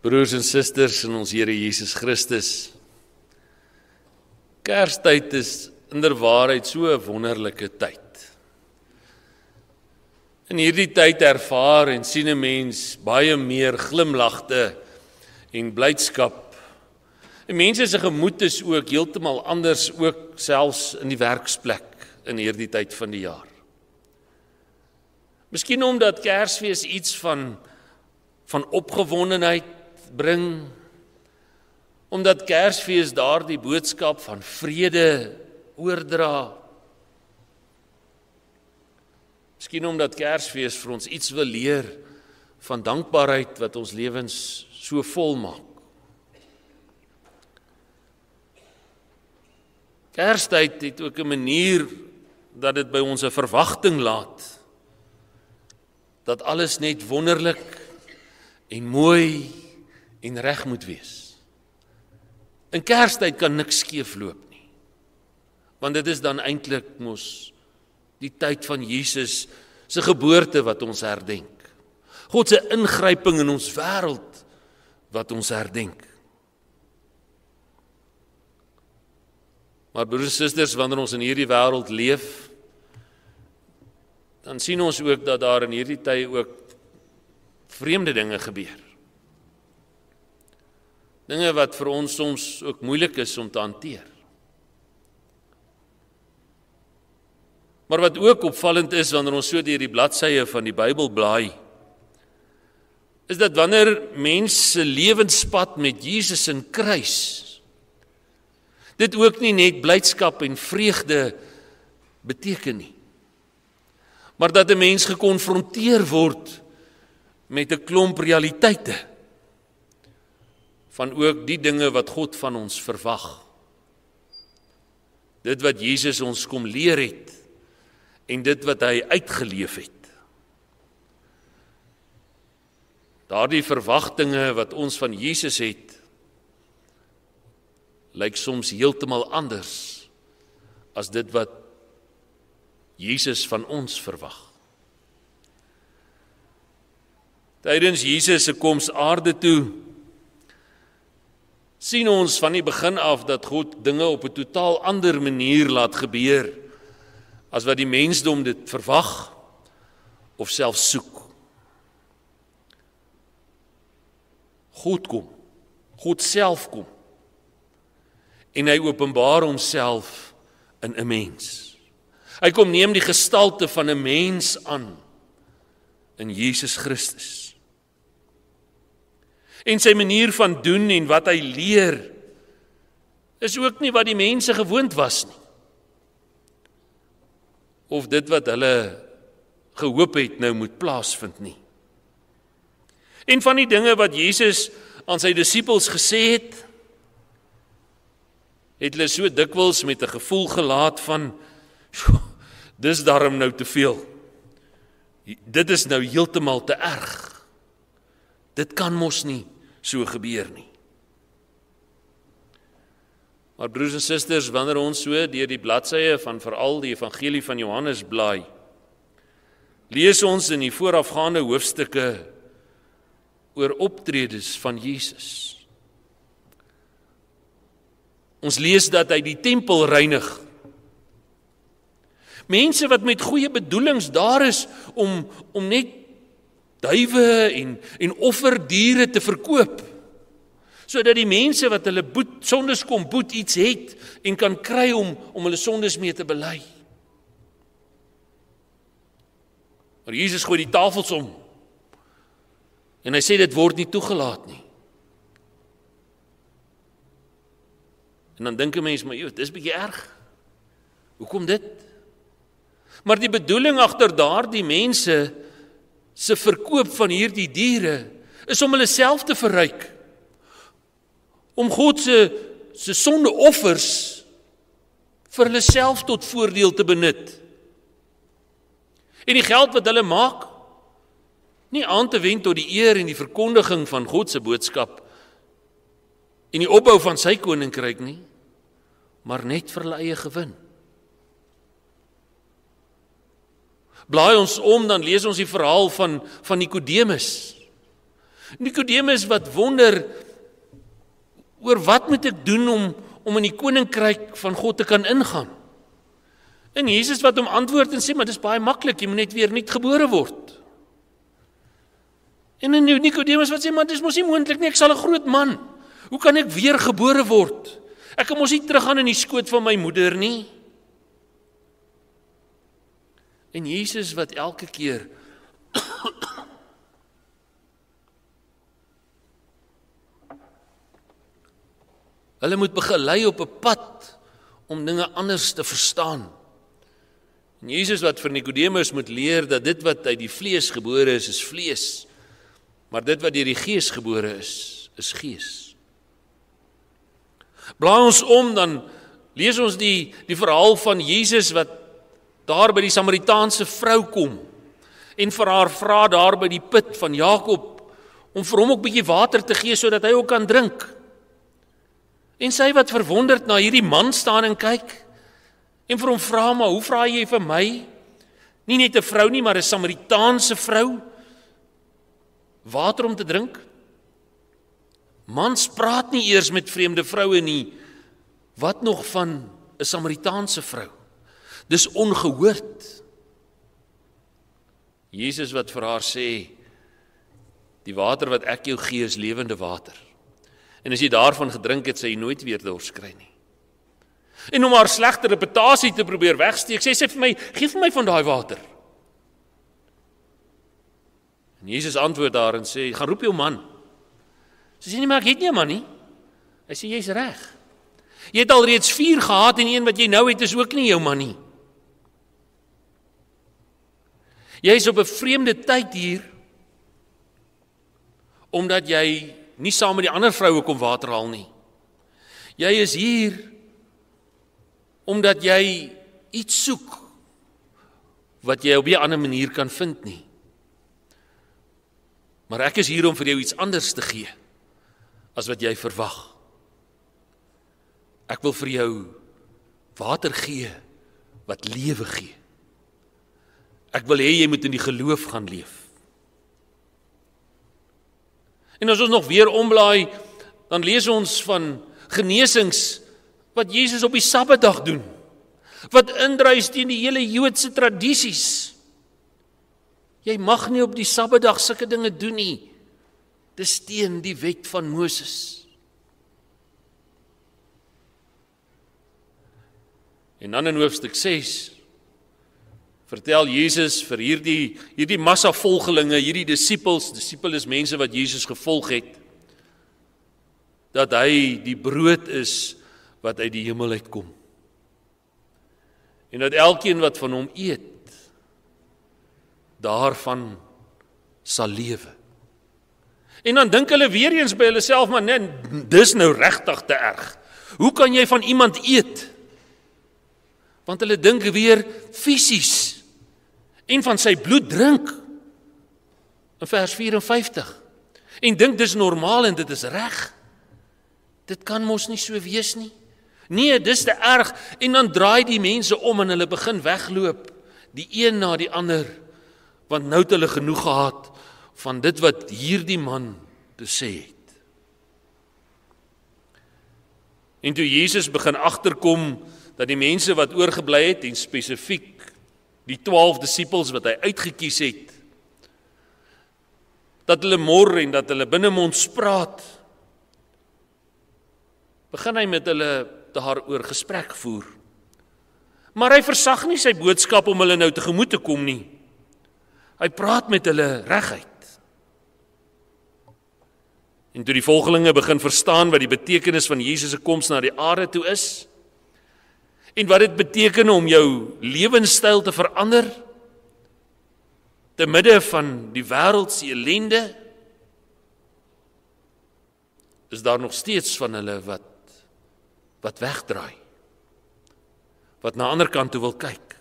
Broers en susters in ons Here Jesus Christus, Kerstyd is inderwaarheid so 'n wonderlike tyd. In hierdie tyd ervaar en sien 'n mens baie meer glimlagte en blydskap. En mense se gemoed is ook heeltemal anders, ook selfs in die werksplek in hierdie tyd van die jaar. Miskien omdat Kersfees iets van opgewondenheid bring, omdat Kersfees daardie boodskap van vrede oordra. Miskien omdat Kersfees vir ons iets wil leer van dankbaarheid wat ons lewens so vol maak. Kerstyd het ook 'n manier dat dit by ons 'n verwagting laat, dat alles net wonderlik en mooi en reg moet wees. In Kerstyd kan niks skeefloop nie, want dit is dan eintlik mos die tyd van Jesus se geboorte wat ons herdenk. God se ingryping in ons wêreld wat ons herdenk. Maar broers en susters, wanneer ons in hierdie wêreld leef, dan sien ons ook dat daar in hierdie tyd ook vreemde dinge gebeur. Dinge wat vir ons soms ook moeilik is om te hanteer. Maar wat ook opvallend is wanneer ons so deur die bladsye van die Bybel blaai, is dat wanneer mense lewenspad met Jesus in kruis, dit ook nie net blydskap en vreugde beteken nie, maar dat 'n mens gekonfronteer word met 'n klomp realiteite van ook die dinge wat God van ons verwag. Dit wat Jesus ons kom leer het en dit wat hy uitgeleef het. Daardie verwagtinge wat ons van Jesus het, lyk soms heeltemal anders as dit wat Jesus van ons verwag. Tydens Jesus se koms aarde toe, sien ons van die begin af dat God dinge op 'n totaal ander manier laat gebeur as wat die mensdom dit verwag of self soek. God kom, God self kom, en hy openbaar homself in 'n mens. Hy kom neem die gestalte van 'n mens aan in Jesus Christus. En sy manier van doen en wat hy leer, is ook nie wat die mense gewoond was nie. Of dit wat hulle gehoop het nou moet plaasvind nie. En van die dinge wat Jesus aan sy disippels gesê het, het hulle so dikwels met 'n gevoel gelaat van, dis darm nou te veel. Dit is nou heeltemal te erg. Dit kan mos nie so gebeur nie. Maar broers en susters, wanneer ons so deur die bladsye van veral die evangelie van Johannes blaai, lees ons in die voorafgaande hoofstukke oor optredes van Jesus. Ons lees dat hy die tempel reinig. Mense wat met goeie bedoelings daar is om net duwe en offerdiere te verkoop, sodat die mense wat hulle sondes kom boet iets het en kan kry om hulle sondes mee te bely. Maar Jesus gooi die tafels om en hy sê dit word nie toegelaat nie. En dan dink 'n mens, maar dis bietjie erg. Hoekom dit? Maar die bedoeling agter daardie mense se verkoop van hierdie diere is om hulle self te verryk. Om God se sondeoffers vir hulle self tot voordeel te benut. En die geld wat hulle maak, nie aan te wend tot die eer en die verkondiging van God se boodskap en die opbou van sy koninkryk nie, maar net vir hulle eie gewin. Blaai ons om, dan lees ons die verhaal van Nikodemus. Nikodemus wat wonder, oor wat moet ek doen om in die koninkryk van God te kan ingaan? En Jesus wat hom antwoord en sê, maar dis baie maklik, jy moet net weer nuut gebore word. En dan Nikodemus wat sê, maar dis mos nie moontlik nie, ek sal 'n groot man. Hoe kan ek weer gebore word? Ek kan mos nie teruggaan in die skoot van my moeder nie. En Jesus wat elke keer hulle moet begelei op 'n pad om dinge anders te verstaan. En Jesus wat vir Nikodemus moet leer dat dit wat uit die vlees gebore is vlees, maar dit wat deur die Gees gebore is Gees. Blaai ons om, dan lees ons die verhaal van Jesus wat daar by die Samaritaanse vrou kom en vir haar vra daar by die put van Jakob om vir hom ook 'n bietjie water te gee sodat hy ook kan drink. En sy wat verwonderd na hierdie man staan en kyk en vir hom vra, maar hoe vra jy vir my? Nie net 'n vrou nie, maar 'n Samaritaanse vrou water om te drink? Mans praat nie eers met vreemde vroue nie, wat nog van 'n Samaritaanse vrou? Dis ongehoord. Jesus wat vir haar sê, die water wat ek jou gee is lewende water. En as jy daarvan gedrink het, sal jy nooit weer dors kry nie. En om haar slegte reputasie te probeer wegsteek, sê sy vir my, gee vir my van daai water. En Jesus antwoord daar en sê, gaan roep jou man. Sy sê nie, maar ek het nie 'n man nie. Hy sê, jy's reg. Jy het al reeds 4 gehad en een wat jy nou het is ook nie jou man nie. Jy is op 'n vreemde tyd hier, omdat jy nie saam met die ander vroue kom water haal nie. Jy is hier, omdat jy iets soek, wat jy op 'n ander manier kan vind nie. Maar ek is hier om vir jou iets anders te gee, as wat jy verwag. Ek wil vir jou water gee, wat lewe gee. Ek wil hê jy moet in die geloof gaan leef. En as ons nog weer omblaai, dan lees ons van genesings wat Jesus op die Sabbatdag doen, wat indruis teen die hele Joodse tradisies. Jy mag nie op die Sabbatdag sulke dinge doen nie. Dis teen die wet van Moses. En dan in hoofstuk 6 vertel Jesus vir hierdie massa volgelinge, hierdie disipels is mense wat Jesus gevolg het, dat hy die brood is wat uit die hemel uitkom. En dat elkeen wat van hom eet, daarvan sal lewe. En dan dink hulle weer eens by hulle self, maar nee, dis nou regtig te erg. Hoe kan jy van iemand eet? Want hulle dink weer fisies en van sy bloed drink. In vers 54. En dink dis normaal en dit is reg. Dit kan mos nie so wees nie. Nee, dis te erg. En dan draai die mense om en hulle begin wegloop, die een na die ander, want nou het hulle genoeg gehad van dit wat hierdie man te sê het. En toe Jesus begin agterkom dat die mense wat oorgebly het, en spesifiek die 12 disipels wat hy uitgekies het, dat hulle mor en dat hulle binnemonds praat, begin hy met hulle daaroor gesprek voer. Maar hy versag nie sy boodskap om hulle nou tegemoet te kom nie. Hy praat met hulle reguit. En toe die volgelinge begin verstaan wat die betekenis van Jesus se koms na die aarde toe is, en wat dit beteken om jou lewenstyl te verander, te midde van die wêreldse ellende, is daar nog steeds van hulle wat wegdraai, wat na die ander kant toe wil kyk.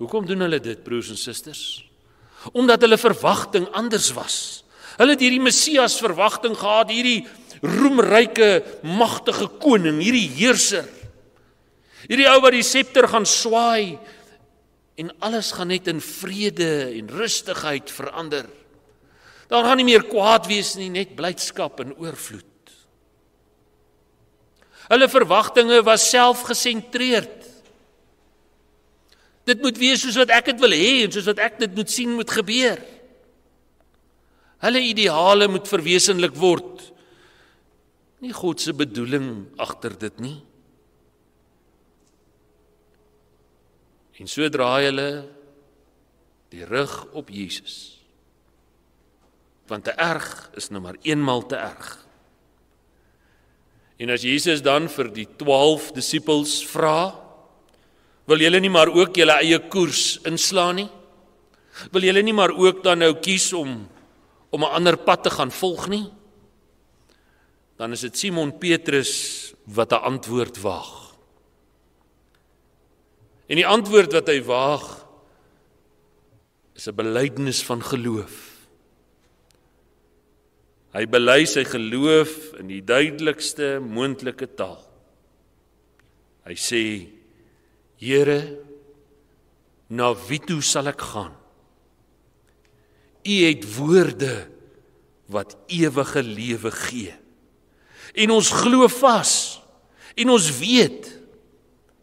Hoekom doen hulle dit, broers en susters? Omdat hulle verwagting anders was. Hulle het hierdie Messias verwagting gehad, hierdie roemryke, magtige koning, hierdie heerser. Hierdie ou wat die scepter gaan swaai en alles gaan net in vrede en rustigheid verander. Daar gaan nie meer kwaad wees nie, net blydskap en oorvloed. Hulle verwagtinge was selfgesentreerd. Dit moet wees soos wat ek dit wil hê en soos wat ek dit moet sien moet gebeur. Hulle ideale moet verwesenlik word. Nie God se bedoeling agter dit nie. En so draai hulle die rug op Jesus. Want te erg is nou maar eenmaal te erg. En as Jesus dan vir die 12 disippels vra, wil julle nie maar ook julle eie koers inslaan nie? Wil julle nie maar ook dan nou kies om 'n ander pad te gaan volg nie? Dan is dit Simon Petrus wat 'n antwoord waag. En die antwoord wat hy waag, is 'n belydenis van geloof. Hy bely sy geloof in die duidelikste moontlike taal. Hy sê, Here, na wie toe sal ek gaan? U het woorde wat ewige lewe gee. En ons glo vas, en ons weet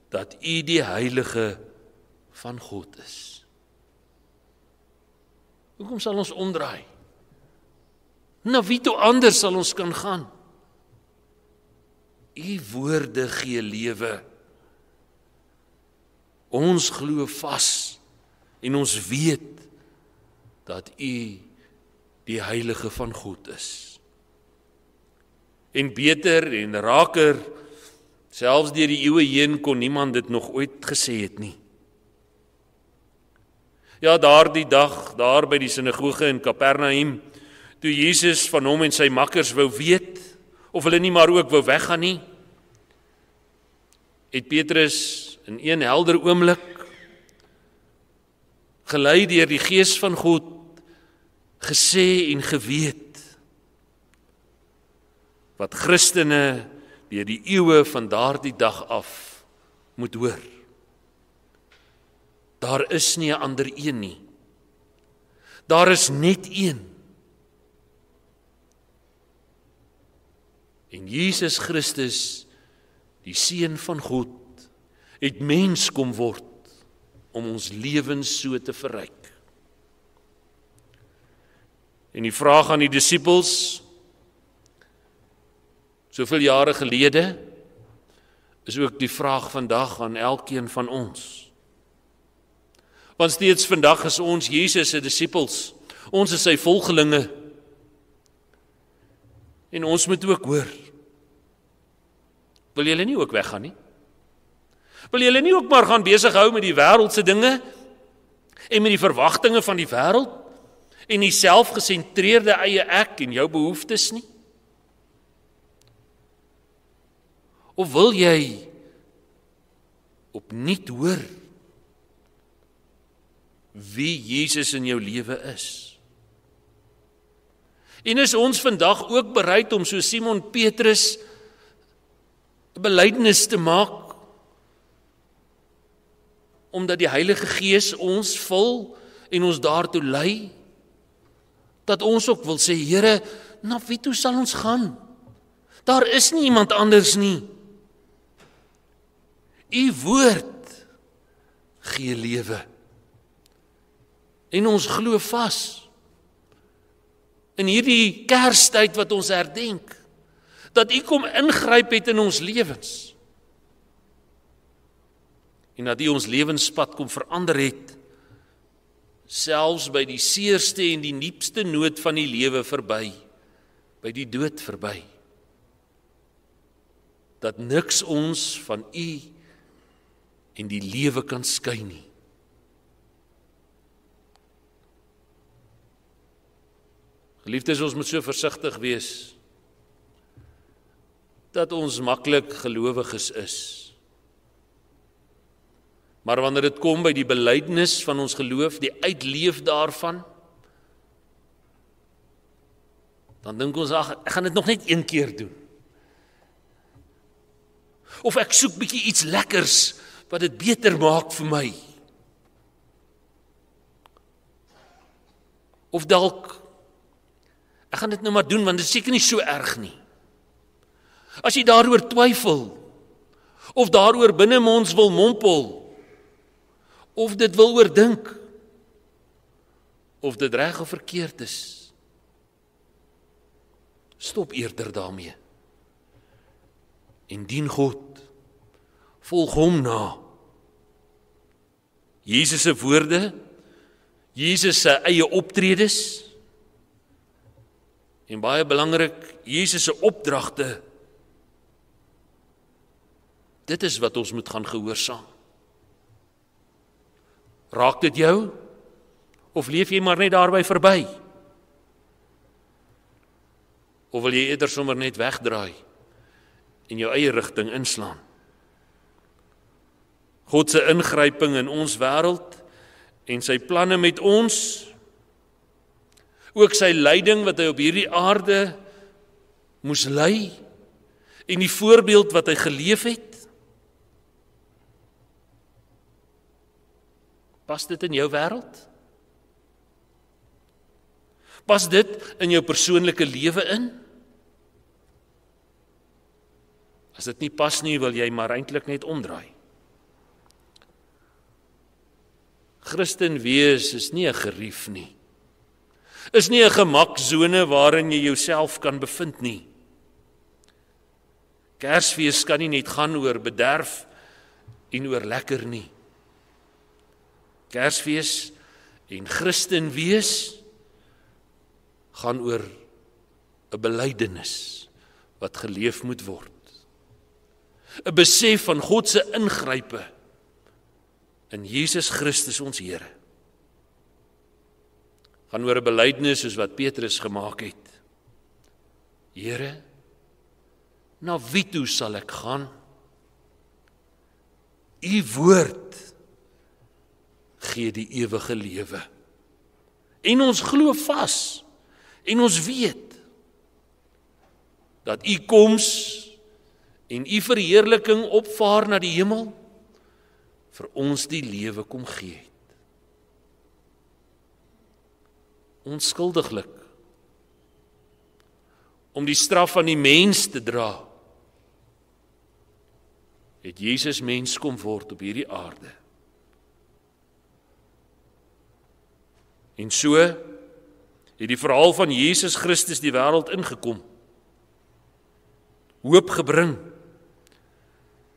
dat U die Heilige van God is. Hoekom sal ons omdraai? Na wie toe anders sal ons kan gaan? U woorde gee lewe. Ons glo vas en ons weet dat U die Heilige van God is. En beter en raker, selfs deur die eeue heen kon niemand dit nog ooit gesê het nie. Ja, daardie dag, daar by die sinagoge in Kapernaum, toe Jesus van hom en sy makkers wou weet, of hulle nie maar ook wou weggaan nie, het Petrus in een helder oomblik, gelei deur die Gees van God, gesê en geweet, wat Christene deur die eeue van daardie dag af moet hoor. Daar is nie 'n ander een nie. Daar is net een. En Jesus Christus, die Seun van God, het mens kom word om ons lewens so te verryk. En die vraag aan die disippels, soveel jare gelede, is ook die vraag vandag aan elkeen van ons. Want steeds vandag is ons Jesus se disippels, ons is sy volgelinge, en ons moet ook hoor, wil julle nie ook weggaan nie? Wil julle nie ook maar gaan besig hou met die wêreldse dinge, en met die verwagtinge van die wêreld, en die selfgesentreerde eie ek en jou behoeftes nie? Of wil jy opnuut hoor wie Jesus in jou lewe is? En is ons vandag ook bereid om so Simon Petrus 'n belydenis te maak, omdat die Heilige Gees ons vul en ons daartoe lei, dat ons ook wil sê, Here, na wie toe sal ons gaan? Daar is nie iemand anders nie. U woord gee lewe. En ons glo vas, in hierdie Kerstyd wat ons herdenk, dat U kom ingryp het in ons lewens. En dat U ons lewenspad kom verander het, selfs by die seerste en die diepste nood van die lewe verby, by die dood verby. Dat niks ons van U en die lewe kan skei nie. Geliefdes, ons moet so versigtig wees, dat ons maklik gelowiges is. Maar wanneer dit kom by die belydenis van ons geloof, die uitleef daarvan, dan dink ons, ag, ek gaan dit nog net een keer doen. Of ek soek bietjie iets lekkers, wat dit beter maak vir my. Of dalk gaan dit nou maar doen, want dit is seker nie so erg nie. As jy daaroor twyfel, of daaroor binne ons wil mompel, of dit wil oordink, of dit reg of verkeerd is, stop eerder daarmee. En dien God, volg hom na. Jesus se woorde, Jesus se eie optredes, en baie belangrik, Jesus se opdragte, dit is wat ons moet gaan gehoorsaam. Raak dit jou? Of leef jy maar net daarby verby? Of wil jy eerder sommer net wegdraai en jou eie rigting inslaan? God se ingryping in ons wêreld en sy planne met ons, ook sy lyding wat hy op hierdie aarde moes lei, en die voorbeeld wat hy geleef het, pas dit in jou wêreld? Pas dit in jou persoonlike lewe in? As dit nie pas nie, wil jy maar eintlik net omdraai. Christen wees is nie 'n gerief nie. Is nie 'n gemaksone waarin jy jouself kan bevind nie. Kersfees kan nie net gaan oor bederf en oor lekker nie. Kersfees en Christen wees gaan oor 'n belydenis wat geleef moet word. 'n Besef van God se ingrype in Jesus Christus ons Here. Gaan oor 'n belydenis soos wat Petrus gemaak het. Here, na wie toe sal ek gaan? U woord gee die ewige lewe. En ons glo vas, en ons weet, dat u koms en u verheerliking opvaar na die hemel, vir ons die lewe kom gee het. Onskuldiglik, om die straf van die mens te dra, het Jesus mens kom word op hierdie aarde. En so het die verhaal van Jesus Christus die wêreld ingekom, hoop gebring,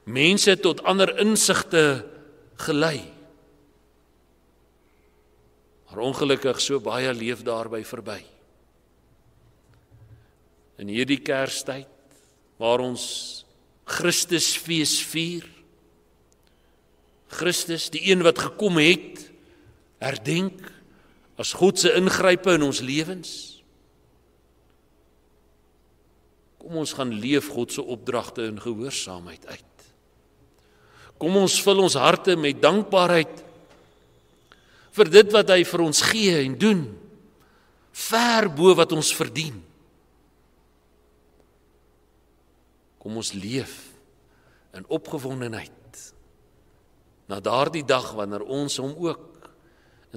mense tot ander insigte gelei. Maar ongelukkig so baie leef daarby verby. In hierdie Kerstyd, waar ons Christusfees vier, Christus, die een wat gekom het, herdenk as God se ingrype in ons lewens. Kom ons gaan leef God se opdragte in gehoorsaamheid uit. Kom ons vul ons harte met dankbaarheid vir dit wat hy vir ons gee en doen, ver bo wat ons verdien. Kom ons leef in opgewondenheid na daardie dag wanneer ons hom ook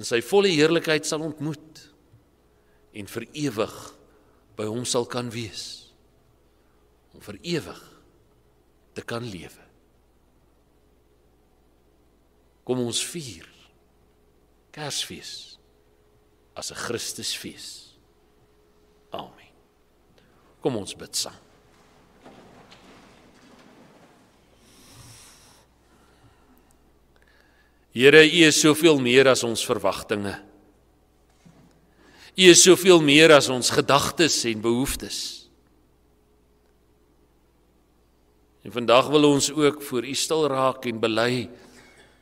in sy volle heerlikheid sal ontmoet en vir ewig by hom sal kan wees, om vir ewig te kan lewe. Kom ons vier Kersfees as 'n Christusfees. Amen. Kom ons bid saam. Here, U is soveel meer as ons verwagtinge. U is soveel meer as ons gedagtes en behoeftes. En vandag wil ons ook voor U stil raak en bely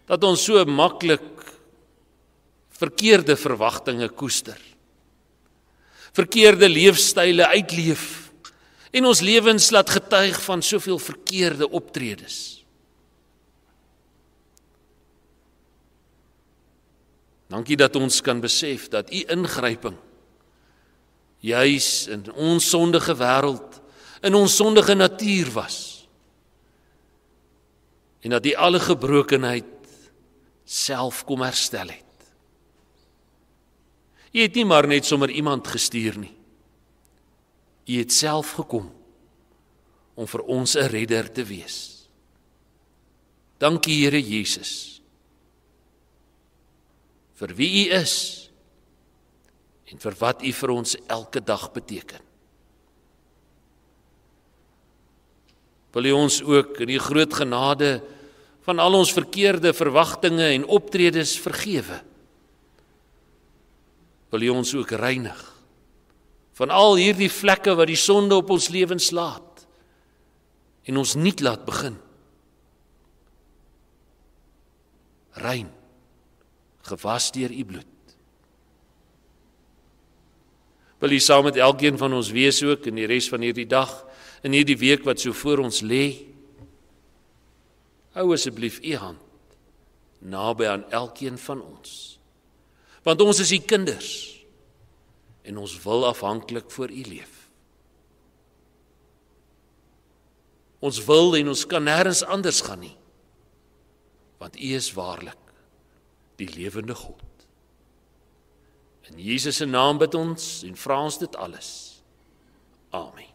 dat ons so maklik verkeerde verwagtinge koester, verkeerde leefstyle uitleef en ons lewens laat getuig van soveel verkeerde optredes. Dankie dat ons kan besef dat U ingryping juis in ons sondige wêreld, in ons sondige natuur was, en dat U alle gebrokenheid self kom herstel het. U het nie maar net sommer iemand gestuur nie. U het self gekom om vir ons 'n redder te wees. Dankie Here Jesus, vir wie U is en vir wat U vir ons elke dag beteken. Wil U ons ook in die groot genade van al ons verkeerde verwagtinge en optredes vergewe. Wil U ons ook reinig van al hierdie vlekke wat die sonde op ons lewens laat en ons nuut laat begin. Rein, gewas deur U bloed. Wil U saam met elkeen van ons wees ook in die res van hierdie dag, in hierdie week wat so voor ons lê. Hou asseblief U hand naby aan elkeen van ons. Want ons is U kinders en ons wil afhanklik voor U leef. Ons wil en ons kan nêrens anders gaan nie, want U is waarlik die lewende God. In Jesus se naam bid ons en vra ons dit alles. Amen.